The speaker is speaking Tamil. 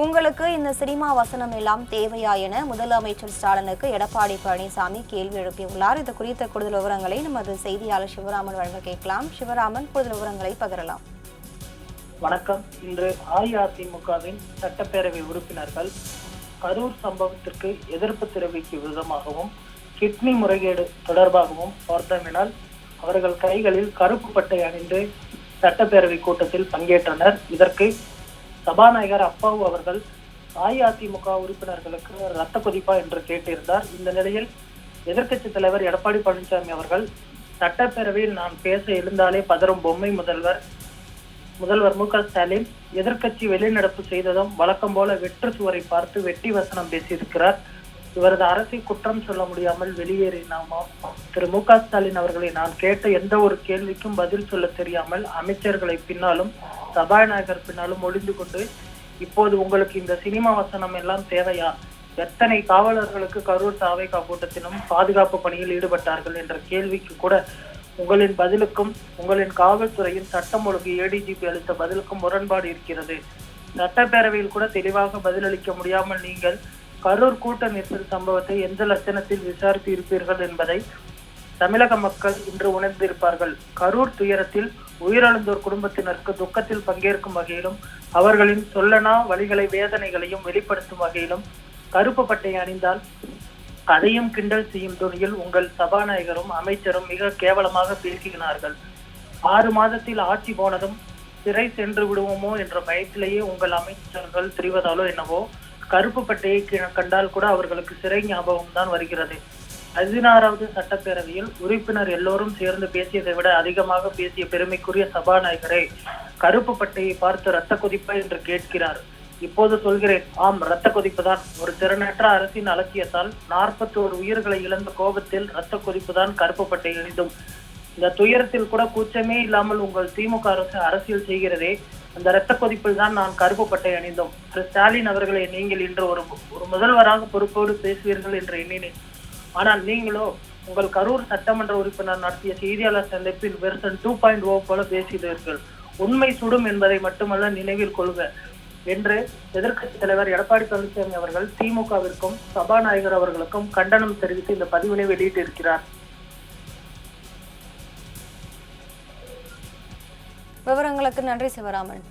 உங்களுக்கு இந்த சினிமா வசனம் எல்லாம் தேவையா என முதலமைச்சர் ஸ்டாலினுக்கு எடப்பாடி பழனிசாமி கேள்வி எழுப்பியுள்ளார். இது குறித்த கூடுதல் விவரங்களை நமது செய்தியாளர் சிவராமன் வழங்க கேட்கலாம். சிவராமன், கூடுதல் விவரங்களை பகிரலாம். வணக்கம். இன்று அஇஅதிமுகவின் சட்டப்பேரவை உறுப்பினர்கள் கரூர் சம்பவத்திற்கு எதிர்ப்பு தெரிவிக்கும் விதமாகவும் கிட்னி முறைகேடு தொடர்பாகவும் பார்த்தோமெனால் அவர்கள் கைகளில் கருப்பு பட்டை அணிந்து சட்டப்பேரவை கூட்டத்தில் பங்கேற்றனர். இதற்கு சபாநாயகர் அப்பாவு அவர்கள் அஇஅதிமுக உறுப்பினர்களுக்கு ரத்த கொதிப்பா என்று கேட்டிருந்தார். இந்த நிலையில் எதிர்க்கட்சி தலைவர் எடப்பாடி பழனிசாமி அவர்கள் சட்டப்பேரவையில் நான் பேச எழுந்தாலே பதறும் பொம்மை முதல்வர் மு.க. ஸ்டாலின் எதிர்க்கட்சி வெளிநடப்பு செய்ததும் வழக்கம் போல வெற்று சுவரை பார்த்து வெட்டி வசனம் பேசியிருக்கிறார். இவரது அரசை குற்றம் சொல்ல முடியாமல் வெளியேறினாமா? திரு மு.க. ஸ்டாலின் அவர்களை நான் கேட்ட எந்த ஒரு கேள்விக்கும் பதில் சொல்ல தெரியாமல் அமைச்சர்களை பின்னாலும் சபாநாயகர் பின்னாலும் ஒளிந்து கொண்டு இப்போது உங்களுக்கு இந்த சினிமா வசனம் எல்லாம் தேவையா? எத்தனை காவலர்களுக்கு கரூர் தாவேகா கூட்டத்திலும் பாதுகாப்பு பணியில் ஈடுபட்டார்கள் என்ற கேள்விக்கு கூட உங்களின் பதிலுக்கும் உங்களின் காவல்துறையின் சட்டம் ஒழுங்கு ஏடிஜிபி அளித்த பதிலுக்கும் முரண்பாடு இருக்கிறது. சட்டப்பேரவையில் கூட தெளிவாக பதிலளிக்க முடியாமல் நீங்கள் கரூர் கூட்ட நெரிசல் சம்பவத்தை எந்த லட்சணத்தில் விசாரித்து இருப்பீர்கள் என்பதை தமிழக மக்கள் இன்று உணர்ந்திருப்பார்கள். கரூர் துயரத்தில் உயிரிழந்தோர் குடும்பத்தினருக்கு துக்கத்தில் பங்கேற்கும் வகையிலும் அவர்களின் சொல்லனா வழிகளை வேதனைகளையும் வெளிப்படுத்தும் வகையிலும் கருப்பு பட்டை அணிந்தால் அதையும் கிண்டல் செய்யும் துணியில் உங்கள் சபாநாயகரும் அமைச்சரும் மிக கேவலமாக பேசுகிறார்கள். 6 மாதத்தில் ஆட்சி போனதும் சிறை சென்று விடுவோமோ என்ற பயத்திலேயே உங்கள் அமைச்சர்கள் தெரிவதாலோ என்னவோ கருப்பு பட்டையை கண்டால் கூட அவர்களுக்கு சிறை ஞாபகம் தான் வருகிறது. 16வது சட்டப்பேரவையில் உறுப்பினர் எல்லோரும் சேர்ந்து பேசியதை விட அதிகமாக பேசிய பெருமைக்குரிய சபாநாயகரை கருப்பு பட்டையை பார்த்து ரத்த கொதிப்பா என்று கேட்கிறார். இப்போது சொல்கிறேன், ஆம், ரத்த கொதிப்புதான். ஒரு திறனற்ற அரசின் அலட்சியத்தால் 41 உயிர்களை இழந்த கோபத்தில் ரத்த கொதிப்புதான் கருப்பு பட்டை அணிந்தும். இந்த துயரத்தில் கூட கூச்சமே இல்லாமல் உங்கள் திமுக அரசு அரசியல் செய்கிறதே, அந்த ரத்த கொதிப்பில் தான் நான் கருப்பு பட்டை அணிந்தோம். திரு ஸ்டாலின் அவர்களை நீங்கள் இன்று ஒரு முதல்வராக பொறுப்போடு பேசுவீர்கள் என்று எண்ணினேன். ஆனால் நீங்களோ உங்கள் கரூர் சட்டமன்ற உறுப்பினர் நடத்திய செய்தியாளர் சந்திப்பில் வெர்சன் 2.0 போல பேசினீர்கள். உண்மை சுடும் என்பதை மட்டுமல்ல நினைவில் கொள்க என்று எதிர்க்கட்சி தலைவர் எடப்பாடி பழனிசாமி அவர்கள் திமுகவிற்கும் சபாநாயகர் அவர்களுக்கும் கண்டனம் தெரிவித்து இந்த பதிவினை வெளியிட்டிருக்கிறார். விவரங்களுக்கு நன்றி சிவராமன்.